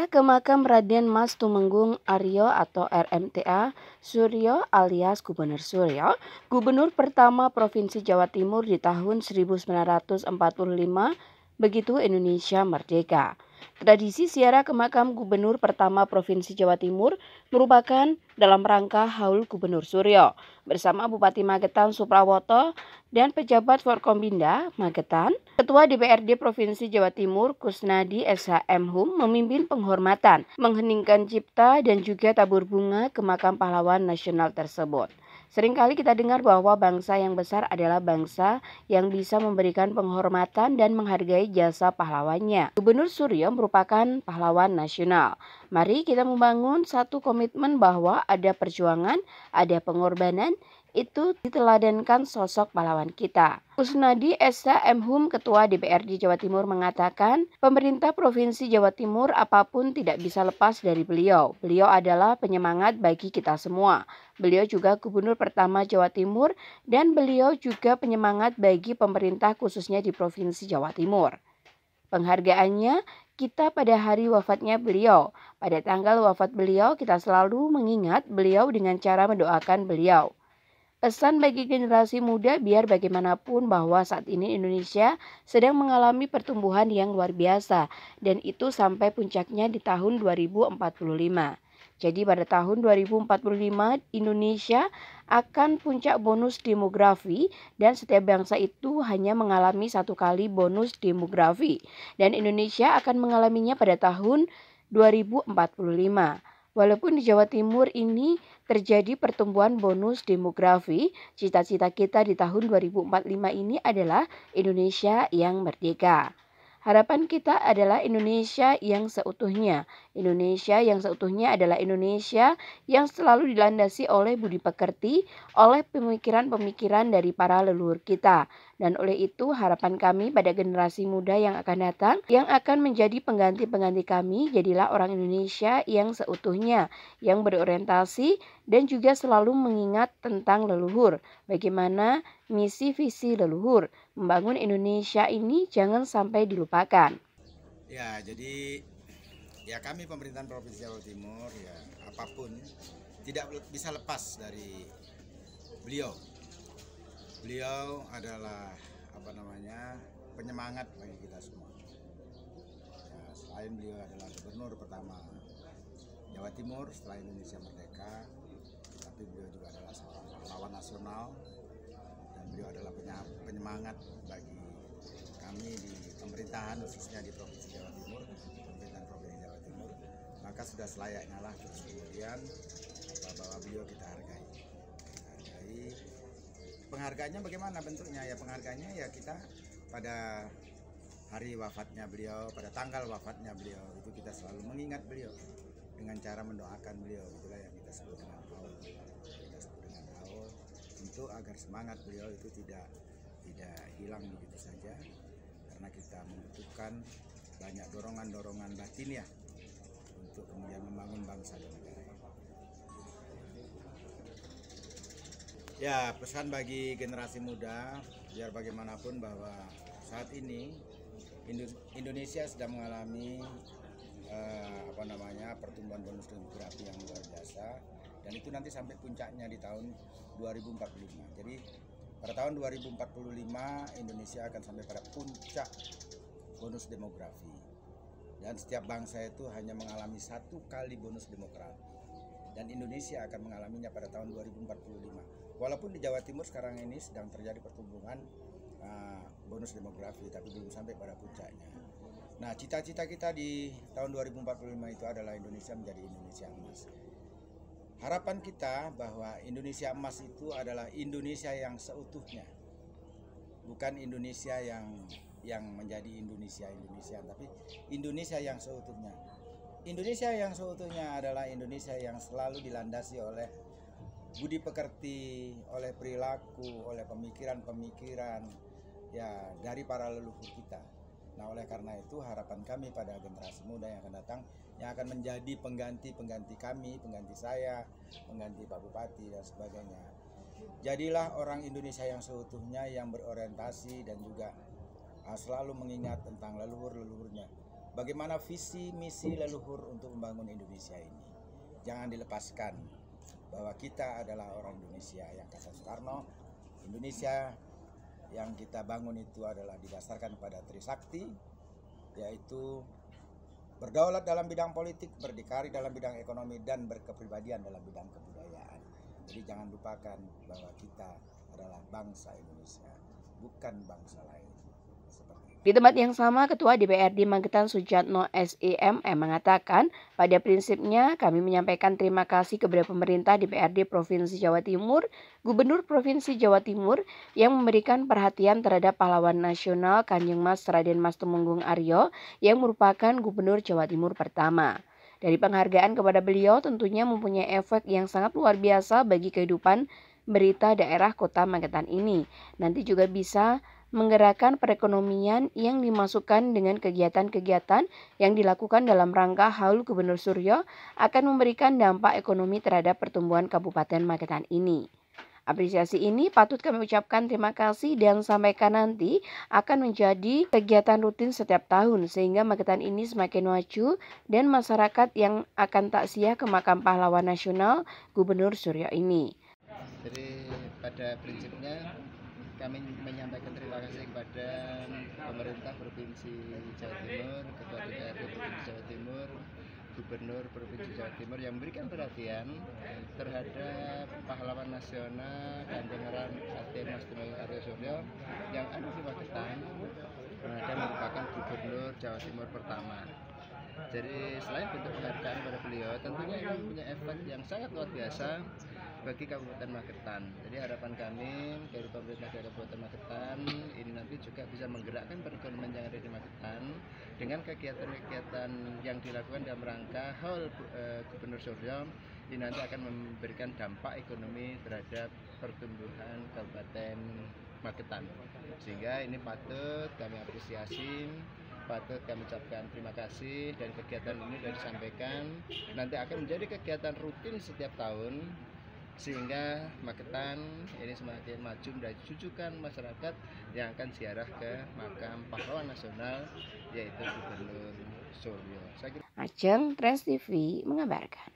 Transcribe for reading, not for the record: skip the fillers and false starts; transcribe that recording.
ke makam Raden Mas Tumenggung Aryo atau RMTA Suryo alias Gubernur Suryo, Gubernur pertama Provinsi Jawa Timur di tahun 1945 begitu Indonesia merdeka. Tradisi ziarah ke makam Gubernur pertama Provinsi Jawa Timur merupakan dalam rangka haul Gubernur Suryo bersama Bupati Magetan Suprawoto dan pejabat Forkombinda Magetan. Ketua DPRD Provinsi Jawa Timur Kusnadi SHM Hum memimpin penghormatan, mengheningkan cipta dan juga tabur bunga ke makam pahlawan nasional tersebut. Seringkali kita dengar bahwa bangsa yang besar adalah bangsa yang bisa memberikan penghormatan dan menghargai jasa pahlawannya. Gubernur Suryo merupakan pahlawan nasional. Mari kita membangun satu komitmen bahwa ada perjuangan, ada pengorbanan, itu diteladankan sosok pahlawan kita. Kusnadi SHM Hum, Ketua DPRD Jawa Timur mengatakan, pemerintah Provinsi Jawa Timur apapun tidak bisa lepas dari beliau. Beliau adalah penyemangat bagi kita semua. Beliau juga Gubernur pertama Jawa Timur dan beliau juga penyemangat bagi pemerintah khususnya di Provinsi Jawa Timur. Penghargaannya kita pada hari wafatnya beliau. Pada tanggal wafat beliau kita selalu mengingat beliau dengan cara mendoakan beliau. Pesan bagi generasi muda biar bagaimanapun bahwa saat ini Indonesia sedang mengalami pertumbuhan yang luar biasa dan itu sampai puncaknya di tahun 2045. Jadi pada tahun 2045 Indonesia akan puncak bonus demografi dan setiap bangsa itu hanya mengalami satu kali bonus demografi dan Indonesia akan mengalaminya pada tahun 2045. Walaupun di Jawa Timur ini terjadi pertumbuhan bonus demografi, cita-cita kita di tahun 2045 ini adalah Indonesia yang merdeka. Harapan kita adalah Indonesia yang seutuhnya. Indonesia yang seutuhnya adalah Indonesia yang selalu dilandasi oleh budi pekerti, oleh pemikiran-pemikiran dari para leluhur kita. Dan oleh itu harapan kami pada generasi muda yang akan datang, yang akan menjadi pengganti-pengganti kami, jadilah orang Indonesia yang seutuhnya, yang berorientasi dan juga selalu mengingat tentang leluhur. Bagaimana misi visi leluhur, membangun Indonesia ini jangan sampai dilupakan. Ya, jadi kami pemerintahan Provinsi Jawa Timur apapun tidak bisa lepas dari beliau. Beliau adalah penyemangat bagi kita semua. Selain beliau adalah gubernur pertama Jawa Timur setelah Indonesia merdeka, tapi beliau juga adalah seorang pahlawan nasional dan beliau adalah penyemangat bagi kami di pemerintahan khususnya di Provinsi Jawa Timur, pemerintahan Provinsi Jawa Timur. Maka sudah selayaknya lah terus kemudian bahwa beliau kita hargai. Penghargaannya bagaimana bentuknya? Ya penghargaannya ya kita pada hari wafatnya beliau, pada tanggal wafatnya beliau itu kita selalu mengingat beliau dengan cara mendoakan beliau. Itulah yang kita sebut dengan haul. Untuk agar semangat beliau itu tidak hilang begitu saja, karena kita membutuhkan banyak dorongan batin untuk kemudian membangun bangsa dan negara. Ya, pesan bagi generasi muda biar bagaimanapun bahwa saat ini Indonesia sedang mengalami pertumbuhan bonus demografi yang luar biasa dan itu nanti sampai puncaknya di tahun 2045. Jadi pada tahun 2045 Indonesia akan sampai pada puncak bonus demografi dan setiap bangsa itu hanya mengalami satu kali bonus demografi dan Indonesia akan mengalaminya pada tahun 2045. Walaupun di Jawa Timur sekarang ini sedang terjadi pertumbuhan bonus demografi tapi belum sampai pada puncaknya. Nah, cita-cita kita di tahun 2045 itu adalah Indonesia menjadi Indonesia emas. Harapan kita bahwa Indonesia emas itu adalah Indonesia yang seutuhnya. Bukan Indonesia yang menjadi Indonesia, tapi Indonesia yang seutuhnya. Indonesia yang seutuhnya adalah Indonesia yang selalu dilandasi oleh budi pekerti, oleh perilaku, oleh pemikiran-pemikiran dari para leluhur kita. Nah, oleh karena itu harapan kami pada generasi muda yang akan datang, yang akan menjadi pengganti kami, pengganti saya, pengganti Pak Bupati dan sebagainya. Jadilah orang Indonesia yang seutuhnya, yang berorientasi dan juga selalu mengingat tentang leluhur-leluhurnya. bagaimana visi misi leluhur untuk membangun Indonesia ini. Jangan dilepaskan bahwa kita adalah orang Indonesia yang kata Soekarno, Indonesia yang kita bangun itu adalah didasarkan pada Trisakti, yaitu berdaulat dalam bidang politik, berdikari dalam bidang ekonomi, dan berkepribadian dalam bidang kebudayaan. Jadi jangan lupakan bahwa kita adalah bangsa Indonesia, bukan bangsa lain. Di tempat yang sama, Ketua DPRD Magetan Sujatno SEMM mengatakan, pada prinsipnya kami menyampaikan terima kasih kepada pemerintah DPRD Provinsi Jawa Timur, Gubernur Provinsi Jawa Timur yang memberikan perhatian terhadap pahlawan nasional Kanjeng Mas Raden Mas Tumenggung Aryo yang merupakan Gubernur Jawa Timur pertama. Dari penghargaan kepada beliau tentunya mempunyai efek yang sangat luar biasa bagi kehidupan berita daerah Kota Magetan ini. Nanti juga bisa menggerakkan perekonomian yang dimasukkan dengan kegiatan-kegiatan yang dilakukan dalam rangka Haul Gubernur Suryo akan memberikan dampak ekonomi terhadap pertumbuhan Kabupaten Magetan ini. Apresiasi ini patut kami ucapkan terima kasih dan sampaikan nanti akan menjadi kegiatan rutin setiap tahun sehingga Magetan ini semakin maju dan masyarakat yang akan takziah ke makam pahlawan nasional Gubernur Suryo ini. Jadi pada prinsipnya kami menyampaikan terima kasih kepada pemerintah Provinsi Jawa Timur, Ketua DPRD Provinsi Jawa Timur, Gubernur Provinsi Jawa Timur yang memberikan perhatian terhadap pahlawan nasional Kanjeng Raden Mas Tumenggung Aryo Suryo yang ada di Magetan dan merupakan Gubernur Jawa Timur pertama. Jadi selain bentuk penghargaan kepada beliau, tentunya ini punya efek yang sangat luar biasa bagi Kabupaten Magetan. Jadi harapan kami dari pemerintah daerah Kabupaten Magetan ini nanti juga bisa menggerakkan perekonomian yang ada di Magetan dengan kegiatan-kegiatan yang dilakukan dalam rangka Haul Gubernur Suryo. Ini nanti akan memberikan dampak ekonomi terhadap pertumbuhan Kabupaten Magetan. Sehingga ini patut kami apresiasi, patut kami ucapkan terima kasih, dan kegiatan ini sudah disampaikan nanti akan menjadi kegiatan rutin setiap tahun sehingga Magetan ini semakin maju dan ditujukan masyarakat yang akan ziarah ke makam pahlawan nasional yaitu Gubernur Suryo. Ajeng Trans TV mengabarkan.